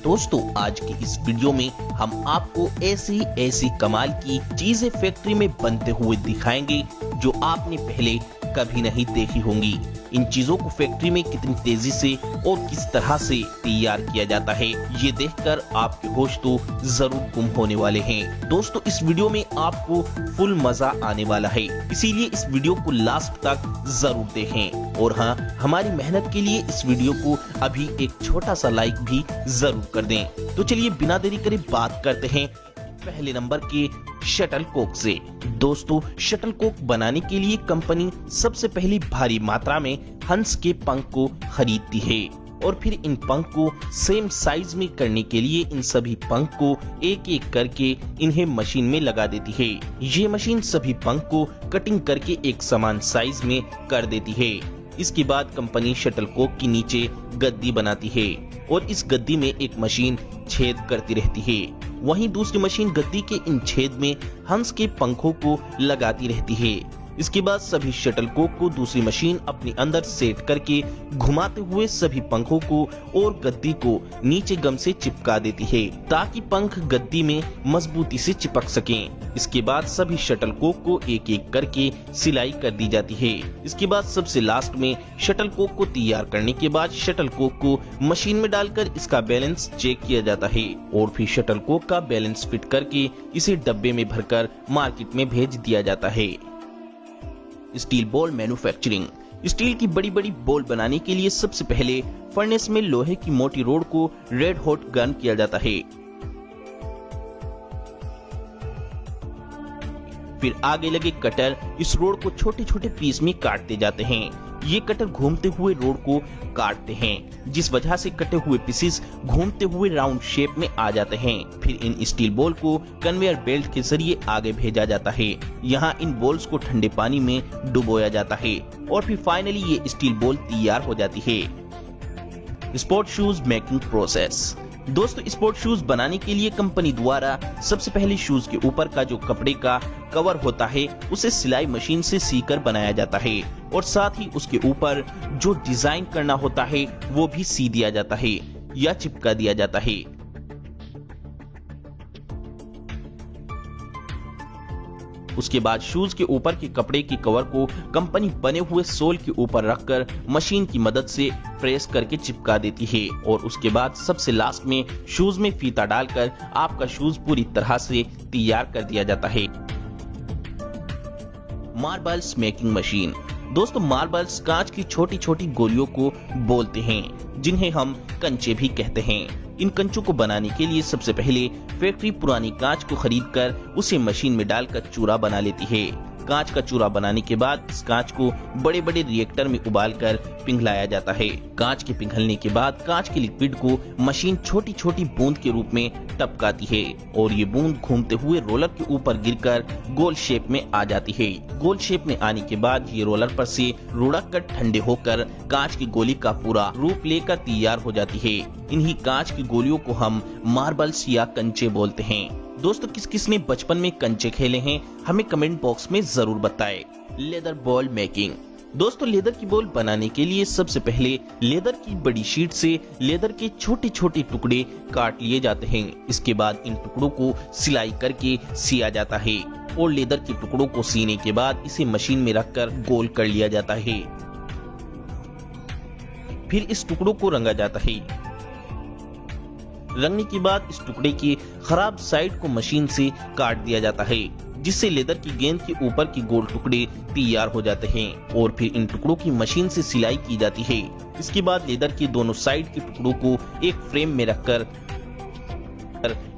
दोस्तों आज की इस वीडियो में हम आपको ऐसी कमाल की चीजें फैक्ट्री में बनते हुए दिखाएंगे जो आपने पहले कभी नहीं देखी होंगी। इन चीजों को फैक्ट्री में कितनी तेजी से और किस तरह से तैयार किया जाता है, ये देखकर आपके होश तो जरूर गुम होने वाले हैं। दोस्तों इस वीडियो में आपको फुल मजा आने वाला है, इसीलिए इस वीडियो को लास्ट तक जरूर देखें। और हाँ, हमारी मेहनत के लिए इस वीडियो को अभी एक छोटा सा लाइक भी जरूर कर दें। तो चलिए बिना देरी करे बात करते हैं पहले नंबर के शटल कॉक से। दोस्तों शटल कॉक बनाने के लिए कंपनी सबसे पहली भारी मात्रा में हंस के पंख को खरीदती है और फिर इन पंख को सेम साइज में करने के लिए इन सभी पंख को एक एक करके इन्हें मशीन में लगा देती है। ये मशीन सभी पंख को कटिंग करके एक समान साइज में कर देती है। इसके बाद कंपनी शटल कॉक के नीचे गद्दी बनाती है और इस गद्दी में एक मशीन छेद करती रहती है। वहीं दूसरी मशीन गद्दी के इन छेद में हंस के पंखों को लगाती रहती है। इसके बाद सभी शटल कॉक को दूसरी मशीन अपने अंदर सेट करके घुमाते हुए सभी पंखों को और गद्दी को नीचे गम से चिपका देती है ताकि पंख गद्दी में मजबूती से चिपक सकें। इसके बाद सभी शटल कॉक को एक एक करके सिलाई कर दी जाती है। इसके बाद सबसे लास्ट में शटल कॉक को तैयार करने के बाद शटल कॉक को मशीन में डालकर इसका बैलेंस चेक किया जाता है और फिर शटल कॉक का बैलेंस फिट करके इसे डब्बे में भरकर मार्केट में भेज दिया जाता है। Steel ball manufacturing. स्टील की बड़ी बड़ी बॉल बनाने के लिए सबसे पहले फर्नेस में लोहे की मोटी रोड को रेड हॉट गर्म किया जाता है। फिर आगे लगे कटर इस रोड को छोटे छोटे पीस में काटते जाते हैं। ये कटर घूमते हुए रोड को काटते हैं, जिस वजह से कटे हुए पीसेस घूमते हुए राउंड शेप में आ जाते हैं। फिर इन स्टील बॉल को कन्वेयर बेल्ट के जरिए आगे भेजा जाता है। यहाँ इन बॉल्स को ठंडे पानी में डुबोया जाता है और फिर फाइनली ये स्टील बॉल तैयार हो जाती है। Sport shoes making process. दोस्तों स्पोर्ट शूज बनाने के लिए कंपनी द्वारा सबसे पहले शूज के ऊपर का जो कपड़े का कवर होता है उसे सिलाई मशीन से सीकर बनाया जाता है और साथ ही उसके ऊपर जो डिजाइन करना होता है वो भी सी दिया जाता है या चिपका दिया जाता है। उसके बाद शूज के ऊपर के कपड़े के कवर को कंपनी बने हुए सोल के ऊपर रखकर मशीन की मदद से प्रेस करके चिपका देती है और उसके बाद सबसे लास्ट में शूज में फीता डालकर आपका शूज पूरी तरह से तैयार कर दिया जाता है। Marbles making machine. दोस्तों मार्बल्स कांच की छोटी छोटी गोलियों को बोलते हैं जिन्हें हम कंचे भी कहते हैं। इन कंचों को बनाने के लिए सबसे पहले फैक्ट्री पुरानी कांच को खरीदकर उसे मशीन में डालकर चूरा बना लेती है। कांच का चूरा बनाने के बाद इस कांच को बड़े बड़े रिएक्टर में उबालकर पिघलाया जाता है। कांच के पिघलने के बाद कांच के लिक्विड को मशीन छोटी छोटी बूंद के रूप में टपकाती है और ये बूंद घूमते हुए रोलर के ऊपर गिरकर गोल शेप में आ जाती है। गोल शेप में आने के बाद ये रोलर पर से रुड़क कर ठंडे होकर कांच की गोली का पूरा रूप लेकर तैयार हो जाती है। इन्हीं कांच की गोलियों को हम मार्बल्स या कंचे बोलते हैं। दोस्तों किस किस ने बचपन में कंचे खेले हैं हमें कमेंट बॉक्स में जरूर बताएं। Leather ball making. दोस्तों लेदर की बॉल बनाने के लिए सबसे पहले लेदर की बड़ी शीट से लेदर के छोटे छोटे टुकड़े काट लिए जाते हैं। इसके बाद इन टुकड़ों को सिलाई करके सिया जाता है और लेदर के टुकड़ों को सीने के बाद इसे मशीन में रखकर गोल कर लिया जाता है। फिर इस टुकड़ों को रंगा जाता है। रंगने के बाद इस टुकड़े की खराब साइड को मशीन से काट दिया जाता है जिससे लेदर की गेंद के ऊपर के गोल टुकड़े तैयार हो जाते हैं और फिर इन टुकड़ों की मशीन से सिलाई की जाती है। इसके बाद लेदर के दोनों साइड के टुकड़ों को एक फ्रेम में रखकर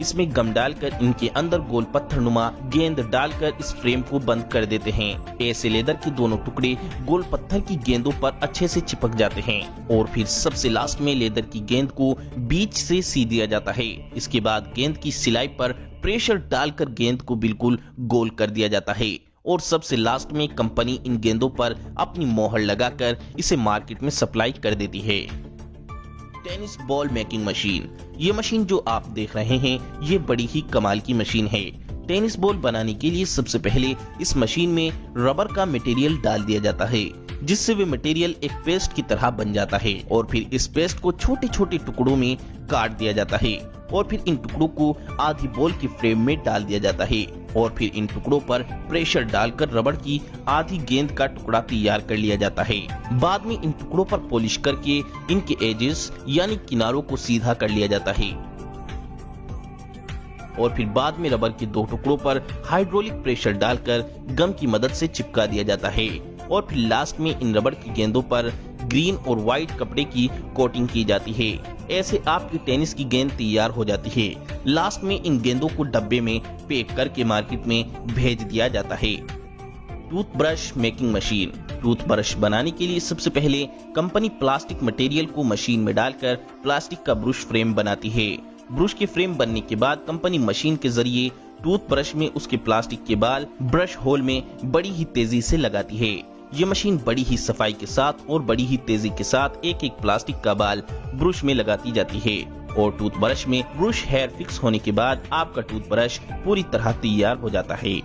इसमें गम डालकर इनके अंदर गोल पत्थर नुमा गेंद डालकर इस फ्रेम को बंद कर देते हैं। ऐसे लेदर के दोनों टुकड़े गोल पत्थर की गेंदों पर अच्छे से चिपक जाते हैं और फिर सबसे लास्ट में लेदर की गेंद को बीच से सी दिया जाता है। इसके बाद गेंद की सिलाई पर प्रेशर डालकर गेंद को बिल्कुल गोल कर दिया जाता है और सबसे लास्ट में कंपनी इन गेंदों पर अपनी मोहर लगाकर इसे मार्केट में सप्लाई कर देती है। Tennis ball making machine. ये मशीन जो आप देख रहे हैं ये बड़ी ही कमाल की मशीन है। टेनिस बॉल बनाने के लिए सबसे पहले इस मशीन में रबर का मटेरियल डाल दिया जाता है। जिससे वे मटेरियल एक पेस्ट की तरह बन जाता है और फिर इस पेस्ट को छोटे छोटे टुकड़ों में काट दिया जाता है और फिर इन टुकड़ों को आधी बॉल की फ्रेम में डाल दिया जाता है और फिर इन टुकड़ों पर प्रेशर डालकर रबड़ की आधी गेंद का टुकड़ा तैयार कर लिया जाता है। बाद में इन टुकड़ों पर पॉलिश करके इनके एजेस यानी किनारों को सीधा कर लिया जाता है और फिर बाद में रबर के दो टुकड़ों पर हाइड्रोलिक प्रेशर डालकर गम की मदद से चिपका दिया जाता है और फिर लास्ट में इन रबर की गेंदों पर ग्रीन और व्हाइट कपड़े की कोटिंग की जाती है। ऐसे आपकी टेनिस की गेंद तैयार हो जाती है। लास्ट में इन गेंदों को डब्बे में पैक करके मार्केट में भेज दिया जाता है। Toothbrush making machine. टूथब्रश बनाने के लिए सबसे पहले कंपनी प्लास्टिक मटेरियल को मशीन में डालकर प्लास्टिक का ब्रश फ्रेम बनाती है। ब्रश के फ्रेम बनने के बाद कंपनी मशीन के जरिए टूथब्रश में उसके प्लास्टिक के बाल ब्रश होल में बड़ी ही तेजी से लगाती है। ये मशीन बड़ी ही सफाई के साथ और बड़ी ही तेजी के साथ एक एक प्लास्टिक का बाल ब्रश में लगाती जाती है और टूथब्रश में ब्रश हेयर फिक्स होने के बाद आपका टूथब्रश पूरी तरह तैयार हो जाता है।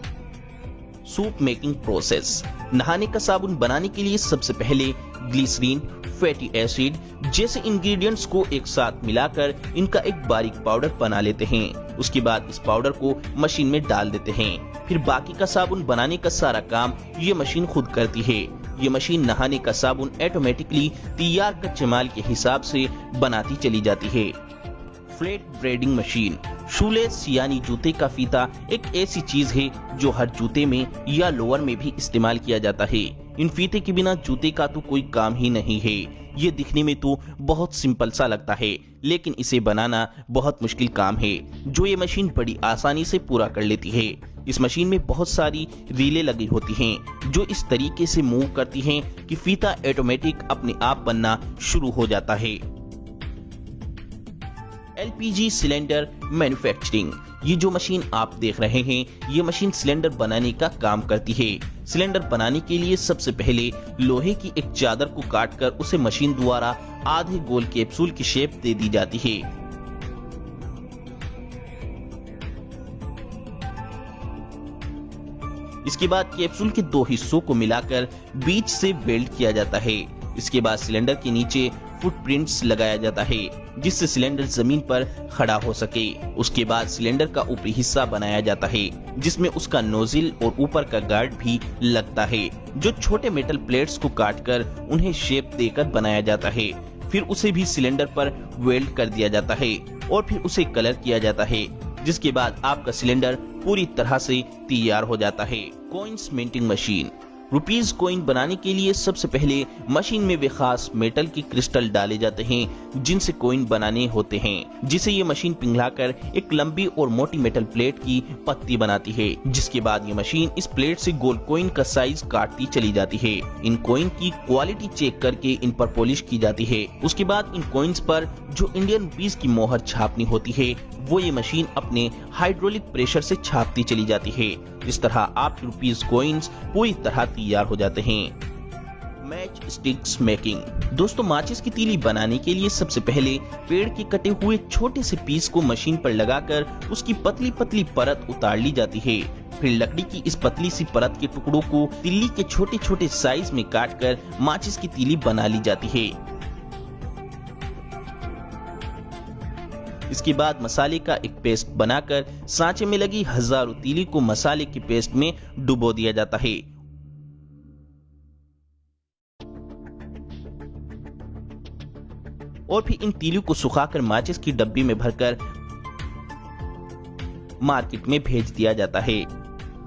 Soup making process. नहाने का साबुन बनाने के लिए सबसे पहले ग्लिसरीन, फैटी एसिड जैसे इंग्रेडिएंट्स को एक साथ मिलाकर इनका एक बारीक पाउडर बना लेते हैं। उसके बाद इस पाउडर को मशीन में डाल देते हैं। फिर बाकी का साबुन बनाने का सारा काम ये मशीन खुद करती है। ये मशीन नहाने का साबुन ऑटोमेटिकली तैयार कच्चे माल के हिसाब से बनाती चली जाती है। Flat braiding machine. शूलेस यानी जूते का फीता एक ऐसी चीज है जो हर जूते में या लोअर में भी इस्तेमाल किया जाता है। इन फीते के बिना जूते का तो कोई काम ही नहीं है। ये दिखने में तो बहुत सिंपल सा लगता है, लेकिन इसे बनाना बहुत मुश्किल काम है जो ये मशीन बड़ी आसानी से पूरा कर लेती है। इस मशीन में बहुत सारी रीलें लगी होती हैं जो इस तरीके से मूव करती हैं कि फीता ऑटोमेटिक अपने आप बनना शुरू हो जाता है। LPG cylinder manufacturing. ये जो मशीन आप देख रहे हैं, ये मशीन सिलेंडर बनाने का काम करती है। सिलेंडर बनाने के लिए सबसे पहले लोहे की एक चादर को काटकर उसे मशीन द्वारा आधे गोल कैप्सूल की शेप दे दी जाती है। इसके बाद कैप्सूल के दो हिस्सों को मिलाकर बीच से वेल्ड किया जाता है। इसके बाद सिलेंडर के नीचे फुटप्रिंट्स लगाया जाता है जिससे सिलेंडर जमीन पर खड़ा हो सके। उसके बाद सिलेंडर का ऊपरी हिस्सा बनाया जाता है जिसमें उसका नोजिल और ऊपर का गार्ड भी लगता है जो छोटे मेटल प्लेट्स को काटकर उन्हें शेप देकर बनाया जाता है। फिर उसे भी सिलेंडर पर वेल्ड कर दिया जाता है और फिर उसे कलर किया जाता है, जिसके बाद आपका सिलेंडर पूरी तरह से तैयार हो जाता है। Coins minting machine. Rupees coin बनाने के लिए सबसे पहले मशीन में वे खास मेटल के क्रिस्टल डाले जाते हैं जिनसे कॉइन बनाने होते हैं, जिसे ये मशीन पिघलाकर एक लंबी और मोटी मेटल प्लेट की पत्ती बनाती है। जिसके बाद ये मशीन इस प्लेट से गोल कॉइन का साइज काटती चली जाती है। इन कॉइन की क्वालिटी चेक करके इन पर पॉलिश की जाती है। उसके बाद इन कॉइन्स पर जो इंडियन रुपीज की मोहर छापनी होती है वो ये मशीन अपने हाइड्रोलिक प्रेशर से छापती चली जाती है। इस तरह आपके रुपीज कॉइन्स पूरी तरह तैयार हो जाते हैं। Match sticks making. दोस्तों, माचिस की तीली बनाने के लिए सबसे पहले पेड़ के कटे हुए छोटे से पीस को मशीन पर लगाकर उसकी पतली पतली परत उतार ली जाती है। फिर लकड़ी की इस पतली सी परत के टुकड़ों को तिल्ली के छोटे छोटे साइज में काटकर माचिस की तीली बना ली जाती है। इसके बाद मसाले का एक पेस्ट बनाकर सांचे में लगी हजारों तीली को मसाले के पेस्ट में डुबो दिया जाता है। और फिर इन तीलियों को सुखाकर माचिस की डब्बी में भरकर मार्केट में भेज दिया जाता है।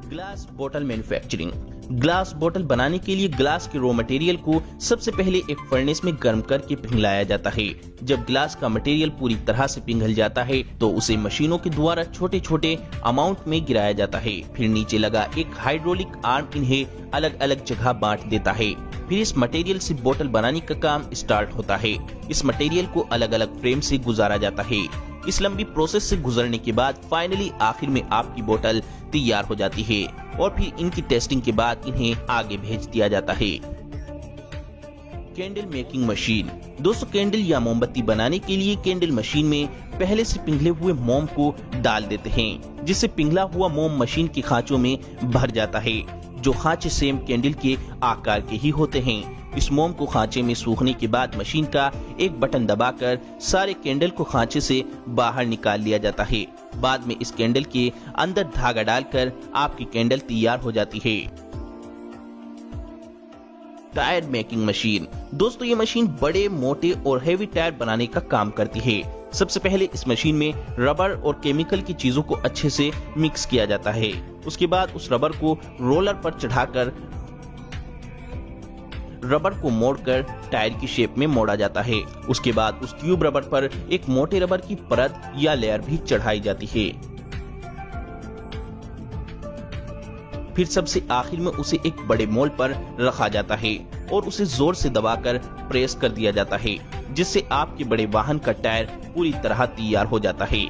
ग्लास बोतल मैन्युफैक्चरिंग। ग्लास बोतल बनाने के लिए ग्लास के रॉ मटेरियल को सबसे पहले एक फर्नेस में गर्म करके पिघलाया जाता है। जब ग्लास का मटेरियल पूरी तरह से पिघल जाता है तो उसे मशीनों के द्वारा छोटे छोटे अमाउंट में गिराया जाता है। फिर नीचे लगा एक हाइड्रोलिक आर्म इन्हें अलग अलग जगह बांट देता है। फिर इस मटेरियल से बोतल बनाने का काम स्टार्ट होता है। इस मटेरियल को अलग अलग फ्रेम से गुजारा जाता है। इस लंबी प्रोसेस से गुजरने के बाद फाइनली आखिर में आपकी बोतल तैयार हो जाती है और फिर इनकी टेस्टिंग के बाद इन्हें आगे भेज दिया जाता है। Candle making machine. दोस्तों, कैंडल या मोमबत्ती बनाने के लिए कैंडल मशीन में पहले से पिघले हुए मोम को डाल देते हैं, जिससे पिघला हुआ मोम मशीन के खांचों में भर जाता है। जो खांचे सेम कैंडल के आकार के ही होते हैं। इस मोम को खांचे में सूखने के बाद मशीन का एक बटन दबाकर सारे कैंडल को खांचे से बाहर निकाल लिया जाता है। बाद में इस कैंडल के अंदर धागा डालकर आपकी कैंडल तैयार हो जाती है। Tyre making machine. दोस्तों, ये मशीन बड़े, मोटे और हेवी टायर बनाने का काम करती है। सबसे पहले इस मशीन में रबर और केमिकल की चीजों को अच्छे से मिक्स किया जाता है। उसके बाद उस रबर को रोलर पर चढ़ाकर रबर को मोड़कर टायर की शेप में मोड़ा जाता है। उसके बाद उस ट्यूब रबर पर एक मोटे रबर की परत या लेयर भी चढ़ाई जाती है। फिर सबसे आखिर में उसे एक बड़े मोल्ड पर रखा जाता है और उसे जोर से दबाकर प्रेस कर दिया जाता है, जिससे आपके बड़े वाहन का टायर पूरी तरह तैयार हो जाता है।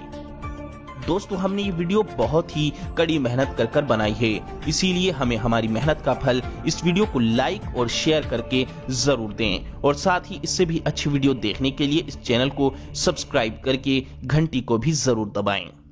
दोस्तों, हमने ये वीडियो बहुत ही कड़ी मेहनत कर बनाई है, इसीलिए हमें हमारी मेहनत का फल इस वीडियो को लाइक और शेयर करके जरूर दें और साथ ही इससे भी अच्छी वीडियो देखने के लिए इस चैनल को सब्सक्राइब करके घंटी को भी जरूर दबाएं।